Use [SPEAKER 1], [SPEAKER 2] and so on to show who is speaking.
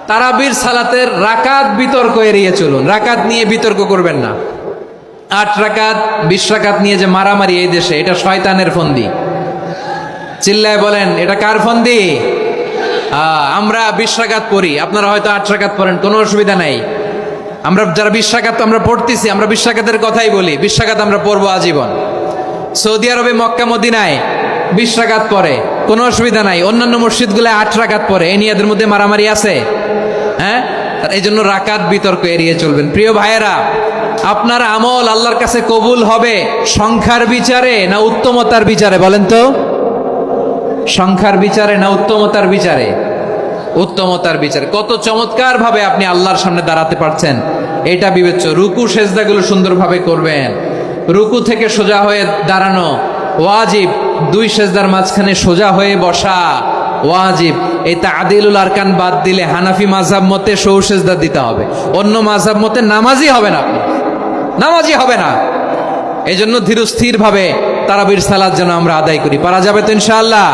[SPEAKER 1] তারাবির সালাতের রাকাত বিতর্ক এড়িয়ে চলুন। রাকাত নিয়ে বিতর্ক করবেন না। 8 রাকাত 20 রাকাত নিয়ে যে মারামারি এই দেশে, এটা শয়তানের ফন্দি। চিল্লায় বলেন, এটা কার ফন্দি? আমরা 20 রাকাত পড়ি, আপনারা হয়তো 8 রাকাত পড়েন, কোনো অসুবিধা নাই। আমরা যারা 20 রাকাত আমরা পড়তেছি, আমরা 20 রাকাতের কথাই বলি। 20 রাকাত আমরা পড়বো আজীবন। সৌদি আরবে মক্কা মদিনায় 20 রাকাত পড়ে, কোনো অসুবিধা নাই। অন্যান্য মসজিদগুলো 8 রাকাত পড়ে, এই নিয়ে এদের মধ্যে মারামারি আছে? হ্যাঁ, এই জন্য রাকাত বিতর্ক এড়িয়ে চলবেন। প্রিয় ভাইয়েরা, আপনার আমল আল্লাহর কাছে কবুল হবে সংখ্যার বিচারে না উত্তমতার বিচারে? বলেন তো, সংখ্যার বিচারে না উত্তমতার বিচারে? উত্তমতার বিচারে। কত চমৎকার ভাবে আপনি আল্লাহর সামনে দাঁড়াতে পারছেন এটা বিবেচ্য। রুকু সেজদাগুলো সুন্দরভাবে করবেন। রুকু থেকে সোজা হয়ে দাঁড়ানো ওয়াজিব, 2 সেজদার মাঝখানে সোজা হয়ে বসা ওয়াজিব। এই তা'দিলুল আরকান বাদ দিলে হানাফি মাযহাব মতে সৌ সেজদা দিতে হবে, অন্য মাযহাব মতে নামাজি হবে না, আপনি নামাজি হবে না। এই জন্য ধীরস্থির ভাবে তারাবির সালাত যেন আমরা আদায় করি। পারা যাবে তো ইনশাআল্লাহ?